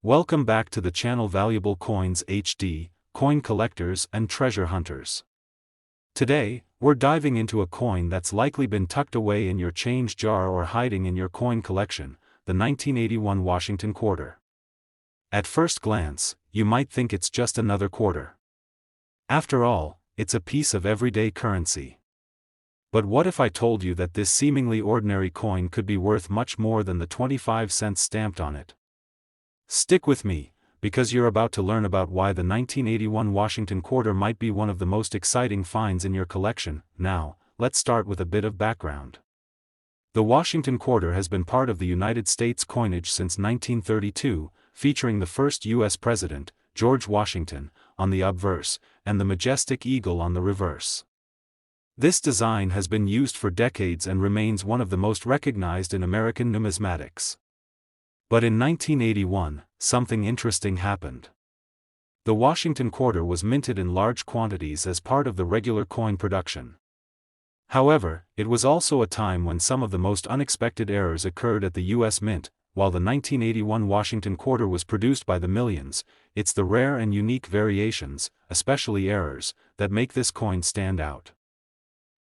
Welcome back to the channel Valuable Coins HD, coin collectors and treasure hunters. Today, we're diving into a coin that's likely been tucked away in your change jar or hiding in your coin collection, the 1981 Washington quarter. At first glance, you might think it's just another quarter. After all, it's a piece of everyday currency. But what if I told you that this seemingly ordinary coin could be worth much more than the 25 cents stamped on it? Stick with me, because you're about to learn about why the 1981 Washington quarter might be one of the most exciting finds in your collection. Now, let's start with a bit of background. The Washington quarter has been part of the United States coinage since 1932, featuring the first U.S. president, George Washington, on the obverse, and the majestic eagle on the reverse. This design has been used for decades and remains one of the most recognized in American numismatics. But in 1981, something interesting happened. The Washington quarter was minted in large quantities as part of the regular coin production. However, it was also a time when some of the most unexpected errors occurred at the U.S. Mint. While the 1981 Washington quarter was produced by the millions, it's the rare and unique variations, especially errors, that make this coin stand out.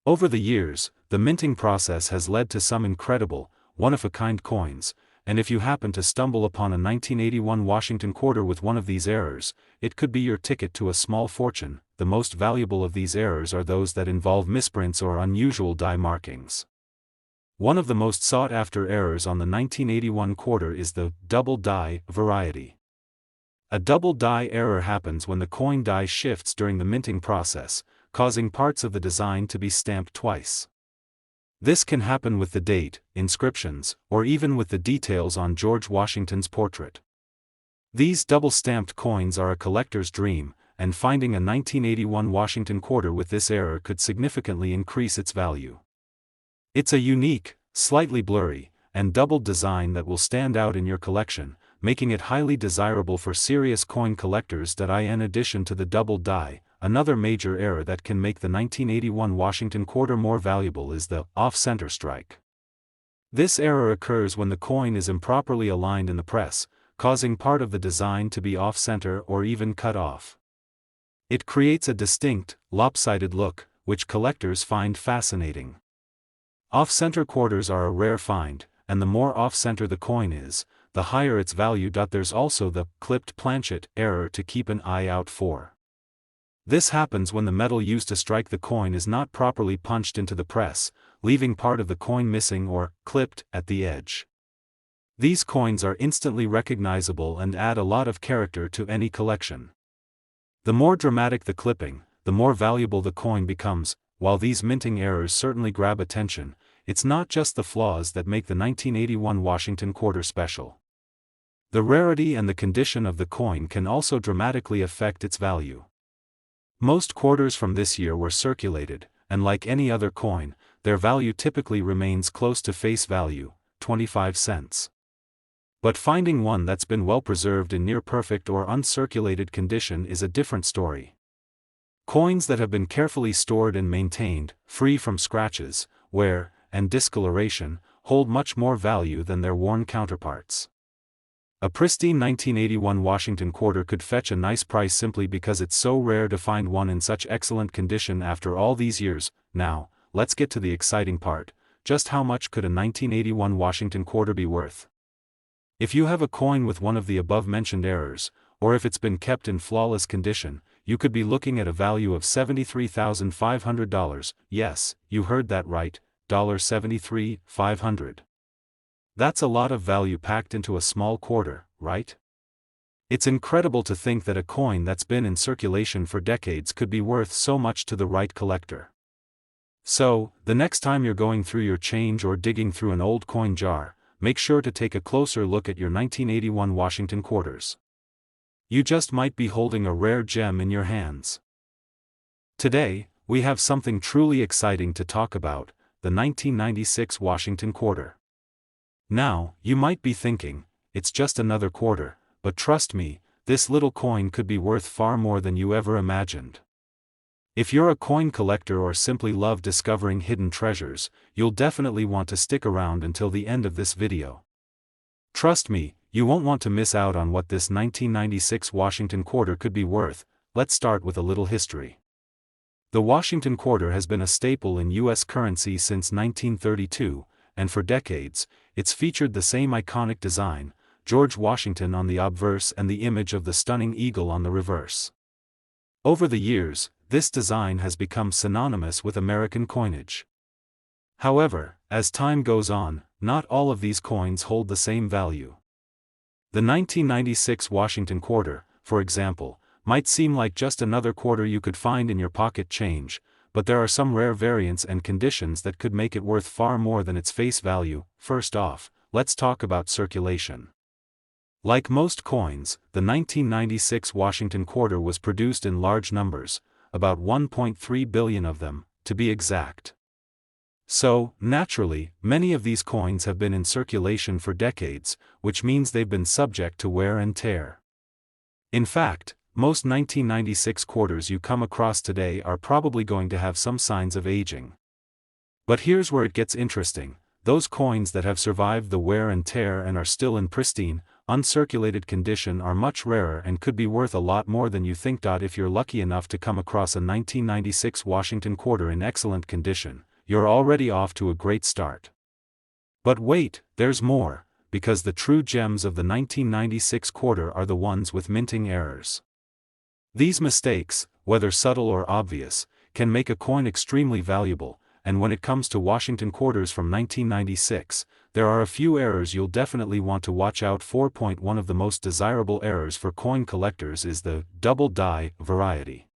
Over the years, the minting process has led to some incredible, one-of-a-kind coins, and if you happen to stumble upon a 1981 Washington quarter with one of these errors, it could be your ticket to a small fortune. The most valuable of these errors are those that involve misprints or unusual die markings. One of the most sought-after errors on the 1981 quarter is the double die variety. A double die error happens when the coin die shifts during the minting process, causing parts of the design to be stamped twice. This can happen with the date, inscriptions, or even with the details on George Washington's portrait. These double-stamped coins are a collector's dream, and finding a 1981 Washington quarter with this error could significantly increase its value. It's a unique, slightly blurry, and doubled design that will stand out in your collection, making it highly desirable for serious coin collectors. In addition to the double die, another major error that can make the 1981 Washington quarter more valuable is the off-center strike. This error occurs when the coin is improperly aligned in the press, causing part of the design to be off-center or even cut off. It creates a distinct, lopsided look, which collectors find fascinating. Off-center quarters are a rare find, and the more off-center the coin is, the higher its value. There's also the clipped planchet error to keep an eye out for. This happens when the metal used to strike the coin is not properly punched into the press, leaving part of the coin missing or clipped at the edge. These coins are instantly recognizable and add a lot of character to any collection. The more dramatic the clipping, the more valuable the coin becomes. While these minting errors certainly grab attention, it's not just the flaws that make the 1981 Washington quarter special. The rarity and the condition of the coin can also dramatically affect its value. Most quarters from this year were circulated, and like any other coin, their value typically remains close to face value, 25 cents. But finding one that's been well preserved in near-perfect or uncirculated condition is a different story. Coins that have been carefully stored and maintained, free from scratches, wear, and discoloration, hold much more value than their worn counterparts. A pristine 1981 Washington quarter could fetch a nice price simply because it's so rare to find one in such excellent condition after all these years. Now, let's get to the exciting part. Just how much could a 1981 Washington quarter be worth? If you have a coin with one of the above-mentioned errors, or if it's been kept in flawless condition, you could be looking at a value of $73,500. Yes, you heard that right, $73,500. That's a lot of value packed into a small quarter, right? It's incredible to think that a coin that's been in circulation for decades could be worth so much to the right collector. So, the next time you're going through your change or digging through an old coin jar, make sure to take a closer look at your 1981 Washington quarters. You just might be holding a rare gem in your hands. Today, we have something truly exciting to talk about, the 1996 Washington quarter. Now, you might be thinking, it's just another quarter, but trust me, this little coin could be worth far more than you ever imagined. If you're a coin collector or simply love discovering hidden treasures, you'll definitely want to stick around until the end of this video. Trust me, You won't want to miss out on what this 1996 Washington quarter could be worth. Let's start with a little history. The Washington quarter has been a staple in U.S. currency since 1932, and for decades, it's featured the same iconic design, George Washington on the obverse and the image of the stunning eagle on the reverse. Over the years, this design has become synonymous with American coinage. However, as time goes on, not all of these coins hold the same value. The 1996 Washington quarter, for example, might seem like just another quarter you could find in your pocket change, but there are some rare variants and conditions that could make it worth far more than its face value. First off, let's talk about circulation. Like most coins, the 1996 Washington quarter was produced in large numbers, about 1.3 billion of them, to be exact. So, naturally, many of these coins have been in circulation for decades, which means they've been subject to wear and tear. In fact, most 1996 quarters you come across today are probably going to have some signs of aging. But here's where it gets interesting: those coins that have survived the wear and tear and are still in pristine, uncirculated condition are much rarer and could be worth a lot more than you think. If you're lucky enough to come across a 1996 Washington quarter in excellent condition, you're already off to a great start. But wait, there's more, because the true gems of the 1996 quarter are the ones with minting errors. These mistakes, whether subtle or obvious, can make a coin extremely valuable, and when it comes to Washington quarters from 1996, there are a few errors you'll definitely want to watch out for. One of the most desirable errors for coin collectors is the double die variety.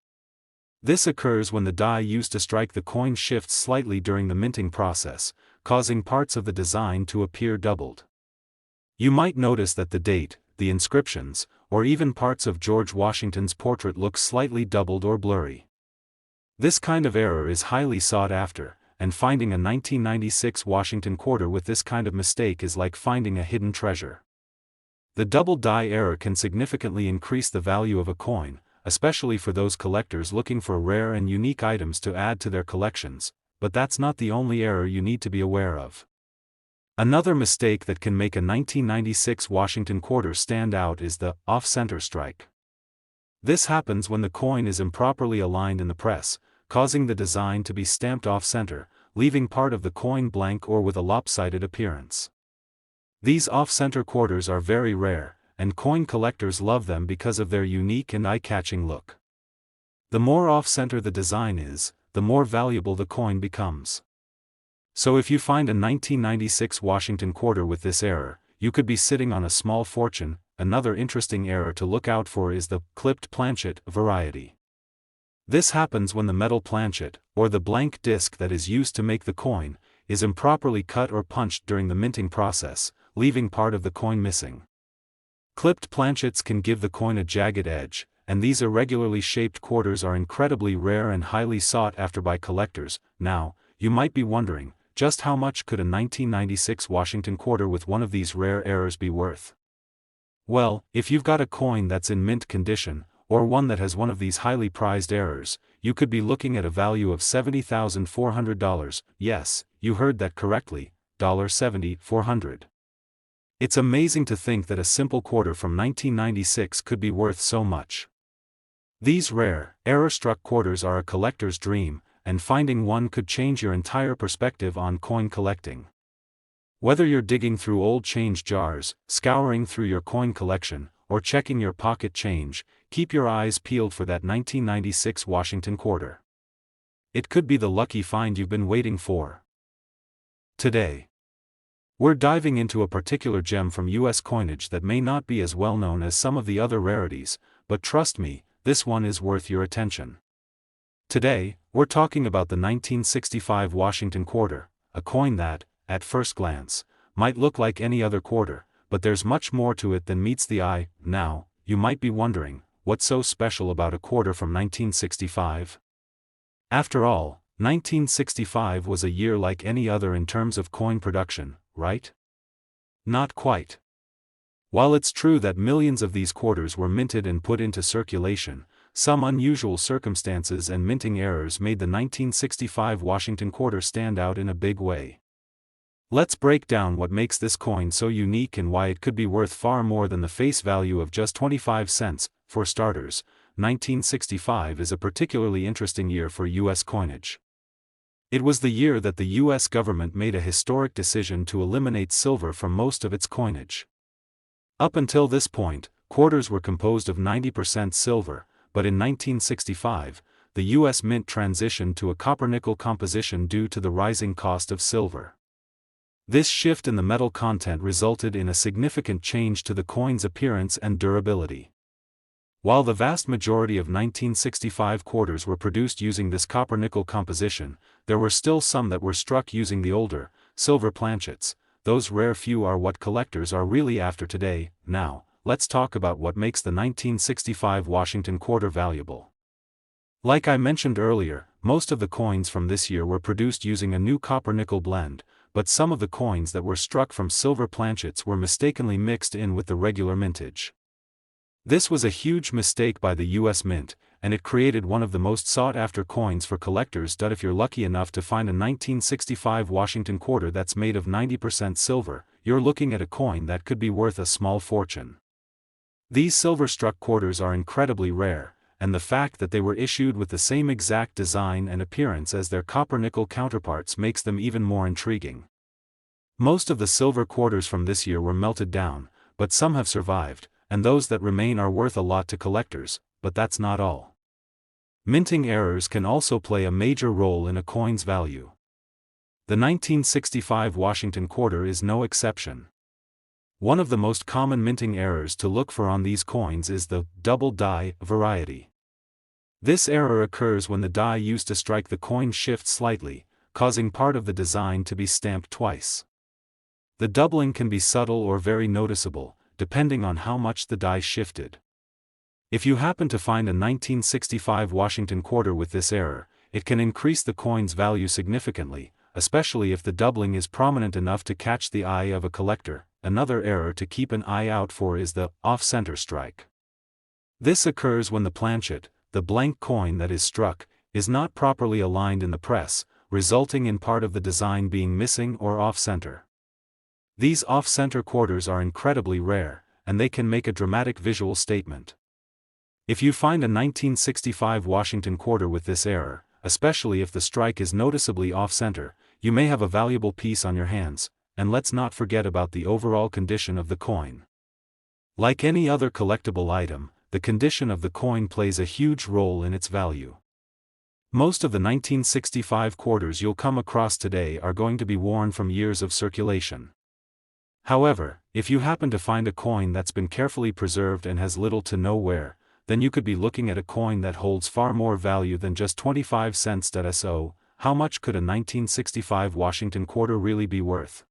This occurs when the die used to strike the coin shifts slightly during the minting process, causing parts of the design to appear doubled. You might notice that the date, the inscriptions, or even parts of George Washington's portrait look slightly doubled or blurry. This kind of error is highly sought after, and finding a 1996 Washington quarter with this kind of mistake is like finding a hidden treasure. The double die error can significantly increase the value of a coin, especially for those collectors looking for rare and unique items to add to their collections, but that's not the only error you need to be aware of. Another mistake that can make a 1996 Washington quarter stand out is the off-center strike. This happens when the coin is improperly aligned in the press, causing the design to be stamped off-center, leaving part of the coin blank or with a lopsided appearance. These off-center quarters are very rare, and coin collectors love them because of their unique and eye-catching look. The more off-center the design is, the more valuable the coin becomes. So if you find a 1996 Washington quarter with this error, you could be sitting on a small fortune. Another interesting error to look out for is the clipped planchet variety. This happens when the metal planchet, or the blank disc that is used to make the coin, is improperly cut or punched during the minting process, leaving part of the coin missing. Clipped planchets can give the coin a jagged edge, and these irregularly shaped quarters are incredibly rare and highly sought after by collectors. Now, you might be wondering, just how much could a 1996 Washington quarter with one of these rare errors be worth? Well, if you've got a coin that's in mint condition, or one that has one of these highly prized errors, you could be looking at a value of $70,400. Yes, you heard that correctly, $70,400. It's amazing to think that a simple quarter from 1996 could be worth so much. These rare, error-struck quarters are a collector's dream, and finding one could change your entire perspective on coin collecting. Whether you're digging through old change jars, scouring through your coin collection, or checking your pocket change, keep your eyes peeled for that 1996 Washington quarter. It could be the lucky find you've been waiting for. Today, we're diving into a particular gem from U.S. coinage that may not be as well known as some of the other rarities, but trust me, this one is worth your attention. Today, we're talking about the 1965 Washington quarter, a coin that, at first glance, might look like any other quarter, but there's much more to it than meets the eye. Now, you might be wondering, what's so special about a quarter from 1965? After all, 1965 was a year like any other in terms of coin production, right? Not quite. While it's true that millions of these quarters were minted and put into circulation, some unusual circumstances and minting errors made the 1965 Washington quarter stand out in a big way. Let's break down what makes this coin so unique and why it could be worth far more than the face value of just 25 cents. For starters, 1965 is a particularly interesting year for U.S. coinage. It was the year that the U.S. government made a historic decision to eliminate silver from most of its coinage. Up until this point, quarters were composed of 90% silver, but in 1965, the U.S. Mint transitioned to a copper-nickel composition due to the rising cost of silver. This shift in the metal content resulted in a significant change to the coin's appearance and durability. While the vast majority of 1965 quarters were produced using this copper-nickel composition, there were still some that were struck using the older, silver planchets. Those rare few are what collectors are really after today. Now, let's talk about what makes the 1965 Washington quarter valuable. Like I mentioned earlier, most of the coins from this year were produced using a new copper-nickel blend, but some of the coins that were struck from silver planchets were mistakenly mixed in with the regular mintage. This was a huge mistake by the U.S. Mint, and it created one of the most sought-after coins for collectors. If you're lucky enough to find a 1965 Washington quarter that's made of 90% silver, you're looking at a coin that could be worth a small fortune. These silver-struck quarters are incredibly rare, and the fact that they were issued with the same exact design and appearance as their copper-nickel counterparts makes them even more intriguing. Most of the silver quarters from this year were melted down, but some have survived, and those that remain are worth a lot to collectors, but that's not all. Minting errors can also play a major role in a coin's value. The 1965 Washington quarter is no exception. One of the most common minting errors to look for on these coins is the double die variety. This error occurs when the die used to strike the coin shifts slightly, causing part of the design to be stamped twice. The doubling can be subtle or very noticeable, depending on how much the die shifted. If you happen to find a 1965 Washington quarter with this error, it can increase the coin's value significantly, especially if the doubling is prominent enough to catch the eye of a collector. Another error to keep an eye out for is the off-center strike. This occurs when the planchet, the blank coin that is struck, is not properly aligned in the press, resulting in part of the design being missing or off-center. These off-center quarters are incredibly rare, and they can make a dramatic visual statement. If you find a 1965 Washington quarter with this error, especially if the strike is noticeably off-center, you may have a valuable piece on your hands. And let's not forget about the overall condition of the coin. Like any other collectible item, the condition of the coin plays a huge role in its value. Most of the 1965 quarters you'll come across today are going to be worn from years of circulation. However, if you happen to find a coin that's been carefully preserved and has little to no wear, then you could be looking at a coin that holds far more value than just 25 cents. So, how much could a 1965 Washington quarter really be worth?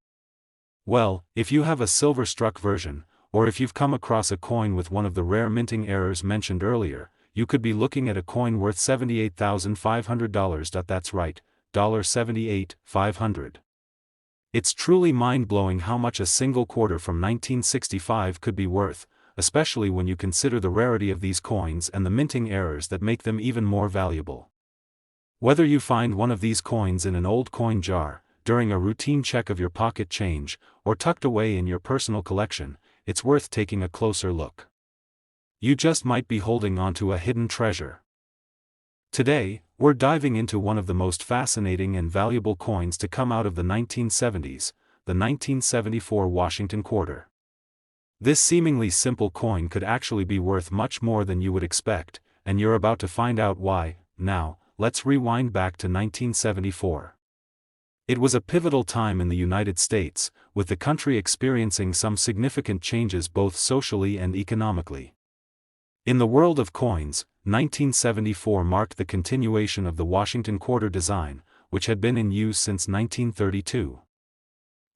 Well, if you have a silver-struck version, or if you've come across a coin with one of the rare minting errors mentioned earlier, you could be looking at a coin worth $78,500. That's right, $78,500. It's truly mind-blowing how much a single quarter from 1965 could be worth, especially when you consider the rarity of these coins and the minting errors that make them even more valuable. Whether you find one of these coins in an old coin jar, during a routine check of your pocket change, or tucked away in your personal collection, it's worth taking a closer look. You just might be holding onto a hidden treasure. Today, we're diving into one of the most fascinating and valuable coins to come out of the 1970s, the 1974 Washington quarter. This seemingly simple coin could actually be worth much more than you would expect, and you're about to find out why. Now, let's rewind back to 1974. It was a pivotal time in the United States, with the country experiencing some significant changes both socially and economically. In the world of coins, 1974 marked the continuation of the Washington quarter design, which had been in use since 1932.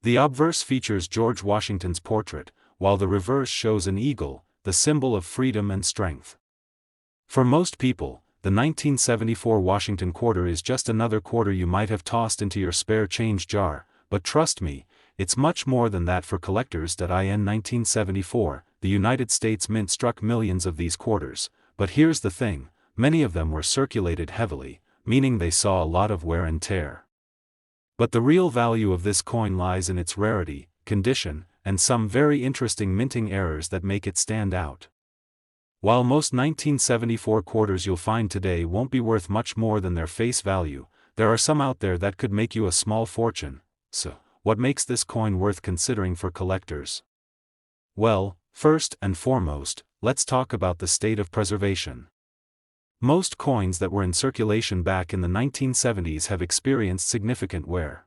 The obverse features George Washington's portrait, while the reverse shows an eagle, the symbol of freedom and strength. For most people, the 1974 Washington quarter is just another quarter you might have tossed into your spare change jar, but trust me, it's much more than that for collectors. In 1974, the United States Mint struck millions of these quarters, but here's the thing, many of them were circulated heavily, meaning they saw a lot of wear and tear. But the real value of this coin lies in its rarity, condition, and some very interesting minting errors that make it stand out. While most 1974 quarters you'll find today won't be worth much more than their face value, there are some out there that could make you a small fortune. So, what makes this coin worth considering for collectors? Well, first and foremost, let's talk about the state of preservation. Most coins that were in circulation back in the 1970s have experienced significant wear.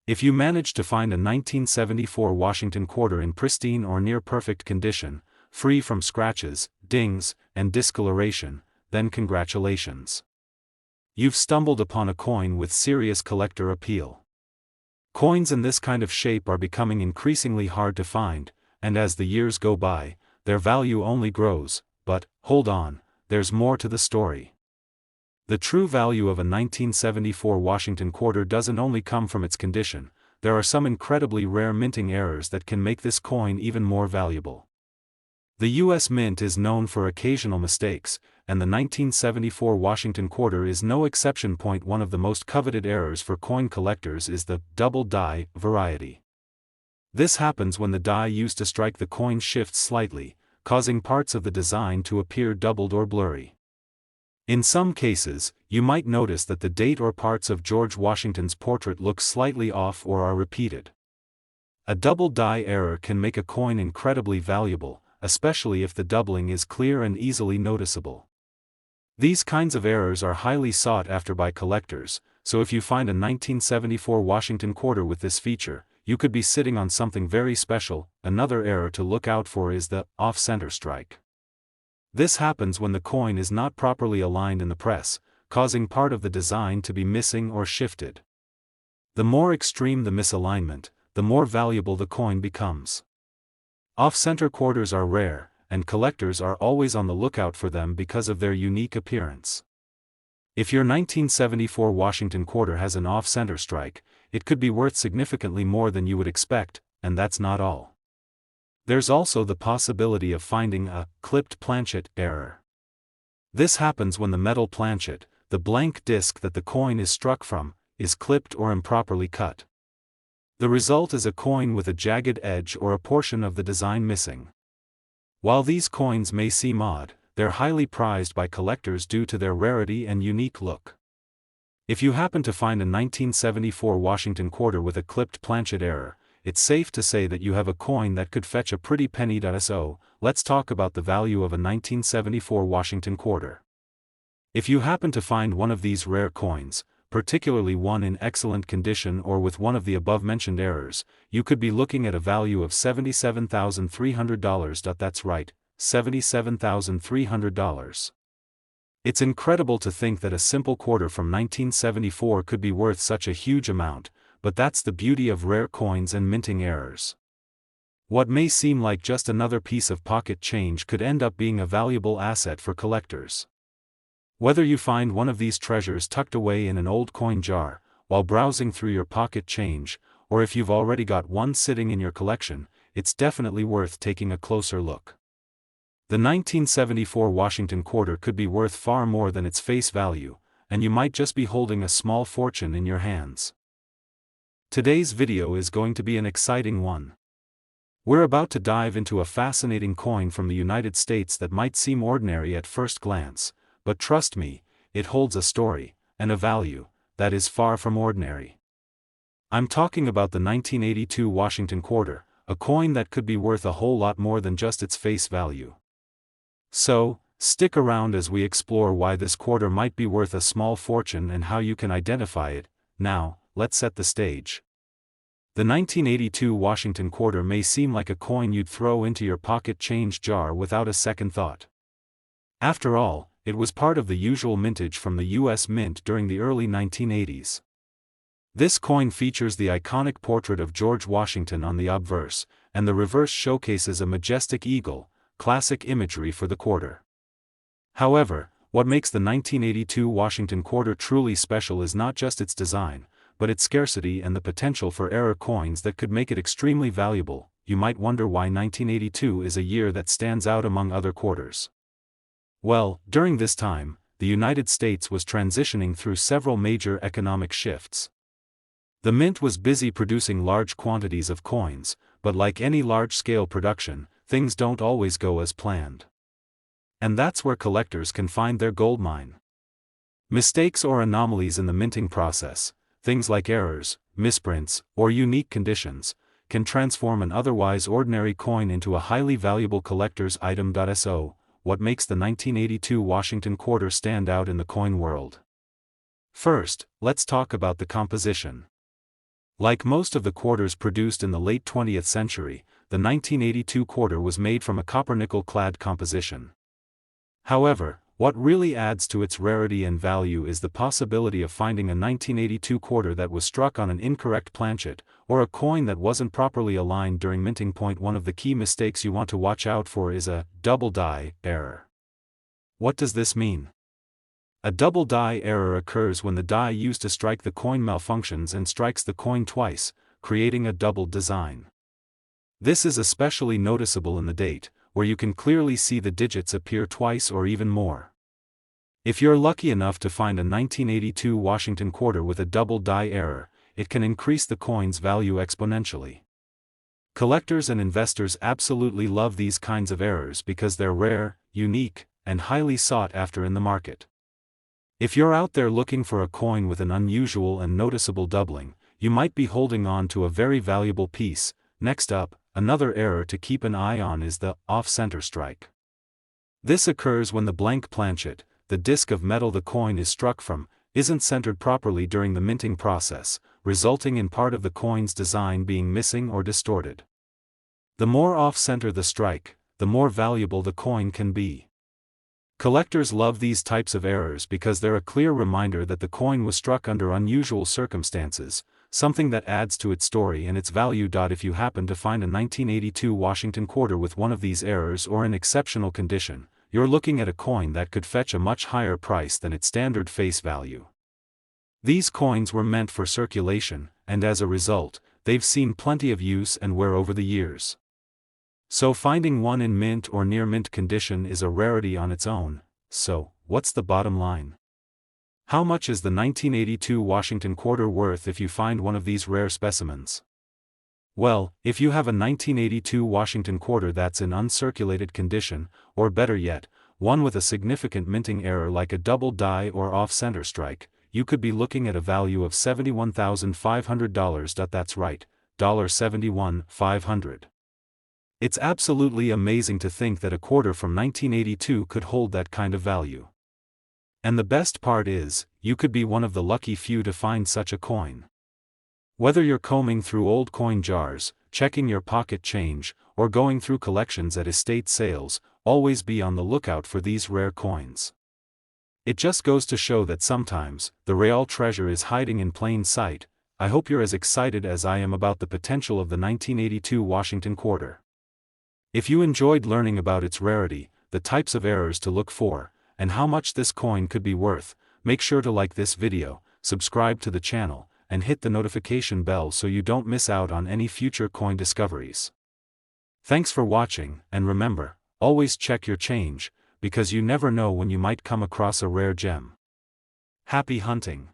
If you manage to find a 1974 Washington quarter in pristine or near-perfect condition, free from scratches, dings, and discoloration, then congratulations. You've stumbled upon a coin with serious collector appeal. Coins in this kind of shape are becoming increasingly hard to find, and as the years go by, their value only grows. But, hold on, there's more to the story. The true value of a 1974 Washington quarter doesn't only come from its condition. There are some incredibly rare minting errors that can make this coin even more valuable. The U.S. Mint is known for occasional mistakes, and the 1974 Washington quarter is no exception. One of the most coveted errors for coin collectors is the double die variety. This happens when the die used to strike the coin shifts slightly, causing parts of the design to appear doubled or blurry. In some cases, you might notice that the date or parts of George Washington's portrait look slightly off or are repeated. A double die error can make a coin incredibly valuable, especially if the doubling is clear and easily noticeable. These kinds of errors are highly sought after by collectors, so if you find a 1974 Washington quarter with this feature, you could be sitting on something very special. Another error to look out for is the off-center strike. This happens when the coin is not properly aligned in the press, causing part of the design to be missing or shifted. The more extreme the misalignment, the more valuable the coin becomes. Off-center quarters are rare, and collectors are always on the lookout for them because of their unique appearance. If your 1974 Washington quarter has an off-center strike, it could be worth significantly more than you would expect, and that's not all. There's also the possibility of finding a clipped planchet error. This happens when the metal planchet, the blank disc that the coin is struck from, is clipped or improperly cut. The result is a coin with a jagged edge or a portion of the design missing. While these coins may seem odd, they're highly prized by collectors due to their rarity and unique look. If you happen to find a 1974 Washington quarter with a clipped planchet error, it's safe to say that you have a coin that could fetch a pretty penny. So, let's talk about the value of a 1974 Washington quarter. If you happen to find one of these rare coins, particularly one in excellent condition or with one of the above-mentioned errors, you could be looking at a value of $77,300. That's right, $77,300. It's incredible to think that a simple quarter from 1974 could be worth such a huge amount, but that's the beauty of rare coins and minting errors. What may seem like just another piece of pocket change could end up being a valuable asset for collectors. Whether you find one of these treasures tucked away in an old coin jar, while browsing through your pocket change, or if you've already got one sitting in your collection, it's definitely worth taking a closer look. The 1974 Washington quarter could be worth far more than its face value, and you might just be holding a small fortune in your hands. Today's video is going to be an exciting one. We're about to dive into a fascinating coin from the United States that might seem ordinary at first glance, but trust me, it holds a story, and a value, that is far from ordinary. I'm talking about the 1982 Washington quarter, a coin that could be worth a whole lot more than just its face value. So, stick around as we explore why this quarter might be worth a small fortune and how you can identify it. Now, let's set the stage. The 1982 Washington quarter may seem like a coin you'd throw into your pocket change jar without a second thought. After all, it was part of the usual mintage from the U.S. Mint during the early 1980s. This coin features the iconic portrait of George Washington on the obverse, and the reverse showcases a majestic eagle, classic imagery for the quarter. However, what makes the 1982 Washington quarter truly special is not just its design, but its scarcity and the potential for error coins that could make it extremely valuable. You might wonder why 1982 is a year that stands out among other quarters. Well, during this time, the United States was transitioning through several major economic shifts. The mint was busy producing large quantities of coins, but like any large-scale production, things don't always go as planned. And that's where collectors can find their goldmine. Mistakes or anomalies in the minting process, things like errors, misprints, or unique conditions, can transform an otherwise ordinary coin into a highly valuable collector's item. So, what makes the 1982 Washington quarter stand out in the coin world? First, let's talk about the composition. Like most of the quarters produced in the late 20th century, the 1982 quarter was made from a copper-nickel-clad composition. However, what really adds to its rarity and value is the possibility of finding a 1982 quarter that was struck on an incorrect planchet, or a coin that wasn't properly aligned during minting. One of the key mistakes you want to watch out for is a double die error. What does this mean? A double die error occurs when the die used to strike the coin malfunctions and strikes the coin twice, creating a doubled design. This is especially noticeable in the date, where you can clearly see the digits appear twice or even more. If you're lucky enough to find a 1982 Washington quarter with a double die error, it can increase the coin's value exponentially. Collectors and investors absolutely love these kinds of errors because they're rare, unique, and highly sought after in the market. If you're out there looking for a coin with an unusual and noticeable doubling, you might be holding on to a very valuable piece. Next up, another error to keep an eye on is the off-center strike. This occurs when the blank planchet, the disc of metal the coin is struck from, isn't centered properly during the minting process, resulting in part of the coin's design being missing or distorted. The more off-center the strike, the more valuable the coin can be. Collectors love these types of errors because they're a clear reminder that the coin was struck under unusual circumstances, something that adds to its story and its value. If you happen to find a 1982 Washington quarter with one of these errors or in exceptional condition, you're looking at a coin that could fetch a much higher price than its standard face value. These coins were meant for circulation, and as a result, they've seen plenty of use and wear over the years. So finding one in mint or near mint condition is a rarity on its own. So, what's the bottom line? How much is the 1982 Washington quarter worth if you find one of these rare specimens? Well, if you have a 1982 Washington quarter that's in uncirculated condition, or better yet, one with a significant minting error like a double die or off-center strike, you could be looking at a value of $71,500. That's right, $71,500. It's absolutely amazing to think that a quarter from 1982 could hold that kind of value. And the best part is, you could be one of the lucky few to find such a coin. Whether you're combing through old coin jars, checking your pocket change, or going through collections at estate sales, always be on the lookout for these rare coins. It just goes to show that sometimes, the real treasure is hiding in plain sight. I hope you're as excited as I am about the potential of the 1982 Washington quarter. If you enjoyed learning about its rarity, the types of errors to look for, and how much this coin could be worth, make sure to like this video, subscribe to the channel, and hit the notification bell so you don't miss out on any future coin discoveries. Thanks for watching, and remember, always check your change, because you never know when you might come across a rare gem. Happy hunting!